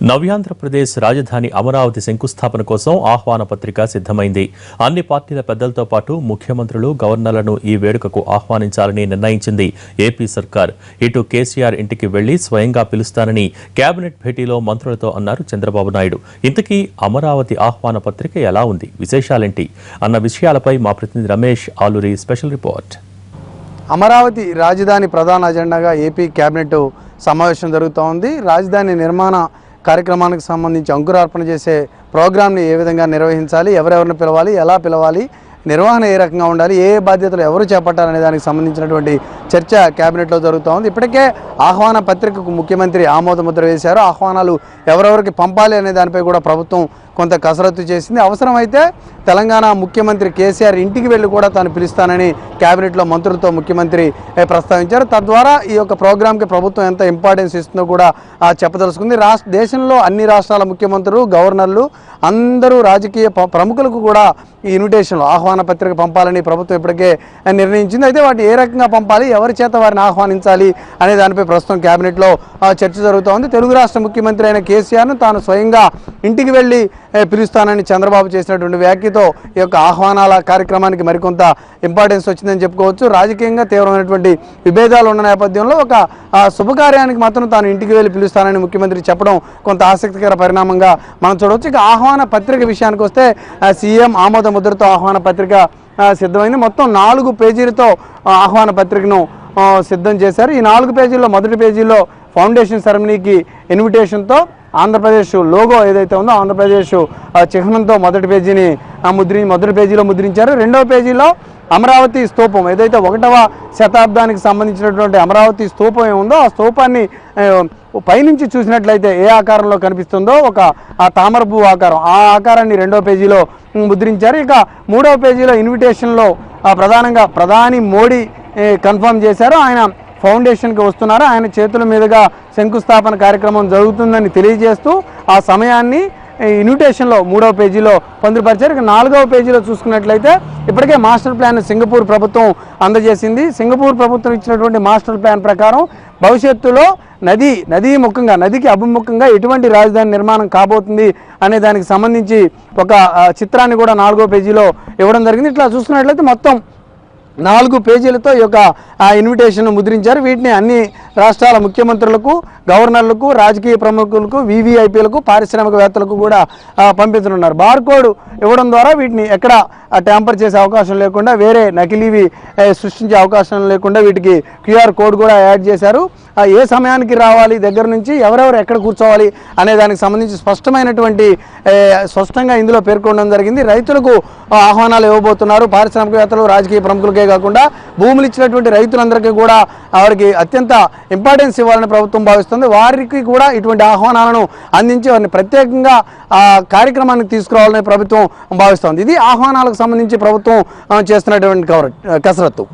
నవ్యాంధ్రప్రదేశ్ రాజధాని అమరావతి శంకుస్థాపన కోసం ఆహ్వాన పత్రిక సిద్ధమైంది. అన్ని పార్టీల పెద్దలతో పాటు ముఖ్యమంత్రులు, గవర్నర్లను ఈ వేడుకకు ఆహ్వానించాలని నిర్ణయించింది ఏపీ సర్కార్. ఇటు కేసీఆర్ ఇంటికి వెళ్లి స్వయంగా పిలుస్తానని కేబినెట్ భేటీలో మంత్రులతో అన్నారు చంద్రబాబు నాయుడు. ఇంతకీ అమరావతి ఆహ్వాన పత్రిక ఎలా ఉంది, విశేషాలేంటి అన్న విషయాలపై మా ప్రతినిధి రమేష్ ఆలూరి స్పెషల్ రిపోర్ట్. అమరావతి రాజధాని ప్రధాన అజెండాగా ఏపీ కేబినెట్ సమావేశం జరుగుతోంది. రాజధాని నిర్మాణ కార్యక్రమానికి సంబంధించి అంకురార్పణ చేసే ప్రోగ్రామ్ని ఏ విధంగా నిర్వహించాలి, ఎవరెవరిని పిలవాలి, ఎలా పిలవాలి, నిర్వహణ ఏ రకంగా ఉండాలి, ఏ బాధ్యతలు ఎవరు చేపట్టాలనే దానికి సంబంధించినటువంటి చర్చ కేబినెట్లో జరుగుతోంది. ఇప్పటికే ఆహ్వాన పత్రికకు ముఖ్యమంత్రి ఆమోద ముద్ర వేశారు. ఆహ్వానాలు ఎవరెవరికి పంపాలి అనే దానిపై కూడా ప్రభుత్వం కొంత కసరత్తు చేసింది. అవసరమైతే తెలంగాణ ముఖ్యమంత్రి కేసీఆర్ ఇంటికి వెళ్ళి కూడా తాను పిలుస్తానని కేబినెట్లో మంత్రులతో ముఖ్యమంత్రి ప్రస్తావించారు. తద్వారా ఈ యొక్క ప్రోగ్రాంకి ప్రభుత్వం ఎంత ఇంపార్టెన్స్ ఇస్తుందో కూడా చెప్పదలుచుకుంది. దేశంలో అన్ని రాష్ట్రాల ముఖ్యమంత్రులు, గవర్నర్లు, అందరూ రాజకీయ ప్రముఖులకు కూడా ఈ ఇన్విటేషన్లు ఆహ్వాన పత్రిక పంపాలని ప్రభుత్వం ఇప్పటికే నిర్ణయించింది. అయితే వాటి ఏ రకంగా పంపాలి, ఎవరి చేత వారిని ఆహ్వానించాలి అనే దానిపై ప్రస్తుతం కేబినెట్లో చర్చ జరుగుతోంది. తెలుగు రాష్ట్ర ముఖ్యమంత్రి అయిన కేసీఆర్ను తాను స్వయంగా ఇంటికి వెళ్ళి పిలుస్తానని చంద్రబాబు చేసినటువంటి వ్యాఖ్యతో ఈ యొక్క ఆహ్వానాల కార్యక్రమానికి మరికొంత ఇంపార్టెన్స్ వచ్చిందని చెప్పుకోవచ్చు. రాజకీయంగా తీవ్రమైనటువంటి విభేదాలు ఉన్న నేపథ్యంలో ఒక శుభకార్యానికి మాత్రం తాను ఇంటికి వెళ్ళి పిలుస్తానని ముఖ్యమంత్రి చెప్పడం కొంత ఆసక్తికర పరిణామంగా మనం చూడవచ్చు. ఇక ఆహ్వాన పత్రిక విషయానికి వస్తే సీఎం ఆమోద ముద్రతో ఆహ్వాన పత్రిక సిద్ధమైంది. మొత్తం 4 పేజీలతో ఆహ్వాన పత్రికను సిద్ధం చేశారు. ఈ 4 పేజీల్లో మొదటి పేజీలో ఫౌండేషన్ సెరమనీకి ఇన్విటేషన్తో ఆంధ్రప్రదేశ్ లోగో ఏదైతే ఉందో ఆంధ్రప్రదేశ్ చిహ్నంతో మొదటి పేజీలో ముద్రించారు. రెండవ పేజీలో అమరావతి స్తూపం ఏదైతే 1వ శతాబ్దానికి సంబంధించినటువంటి అమరావతి స్తూపం ఏముందో ఆ స్తూపాన్ని పైనుంచి చూసినట్లయితే ఏ ఆకారంలో కనిపిస్తుందో ఒక తామర పువ్వు ఆకారం, ఆ ఆకారాన్ని రెండవ పేజీలో ముద్రించారు. ఇక 3వ పేజీలో ఇన్విటేషన్లో ప్రధానంగా ప్రధాని మోడీ కన్ఫర్మ్ చేశారు. ఆయన ఫౌండేషన్కి వస్తున్నారు. ఆయన చేతుల మీదుగా శంకుస్థాపన కార్యక్రమం జరుగుతుందని తెలియజేస్తూ ఆ సమయాన్ని ఇన్విటేషన్లో 3వ పేజీలో పొందుపరిచారు. ఇక 4వ పేజీలో చూసుకున్నట్లయితే ఇప్పటికే మాస్టర్ ప్లాన్ సింగపూర్ ప్రభుత్వం అందజేసింది. సింగపూర్ ప్రభుత్వం ఇచ్చినటువంటి మాస్టర్ ప్లాన్ ప్రకారం భవిష్యత్తులో నదికి అభిముఖంగా ఎటువంటి రాజధాని నిర్మాణం కాబోతుంది అనే దానికి సంబంధించి ఒక చిత్రాన్ని కూడా 4వ పేజీలో ఇవ్వడం జరిగింది. ఇట్లా చూసుకున్నట్లయితే మొత్తం 4 పేజీలతో ఈ యొక్క ఇన్విటేషన్ ముద్రించారు. వీటిని అన్ని రాష్ట్రాల ముఖ్యమంత్రులకు, గవర్నర్లకు, రాజకీయ ప్రముఖులకు, వీవీఐపీలకు, పారిశ్రామికవేత్తలకు కూడా పంపించనున్నారు. బార్కోడ్ ఇవ్వడం ద్వారా వీటిని ఎక్కడ ట్యాంపర్ చేసే అవకాశం లేకుండా, వేరే నకిలీవి సృష్టించే అవకాశం లేకుండా వీటికి క్యూఆర్ కోడ్ కూడా యాడ్ చేశారు. ఏ సమయానికి రావాలి, దగ్గర నుంచి ఎవరెవరు ఎక్కడ కూర్చోవాలి అనే దానికి సంబంధించి స్పష్టంగా ఇందులో పేర్కొనడం జరిగింది. రైతులకు ఆహ్వానాలు ఇవ్వబోతున్నారు. పారిశ్రామికవేత్తలు, రాజకీయ ప్రముఖులకే కాకుండా భూములు ఇచ్చినటువంటి రైతులందరికీ కూడా వారికి అత్యంత ఇంపార్టెన్స్ ఇవ్వాలని ప్రభుత్వం భావిస్తుంది. వారికి కూడా ఇటువంటి ఆహ్వానాలను అందించి వారిని ప్రత్యేకంగా కార్యక్రమానికి తీసుకురావాలని ప్రభుత్వం భావిస్తోంది. ఇది ఆహ్వానాలకు సంబంధించి ప్రభుత్వం చేస్తున్నటువంటి కసరత్తు.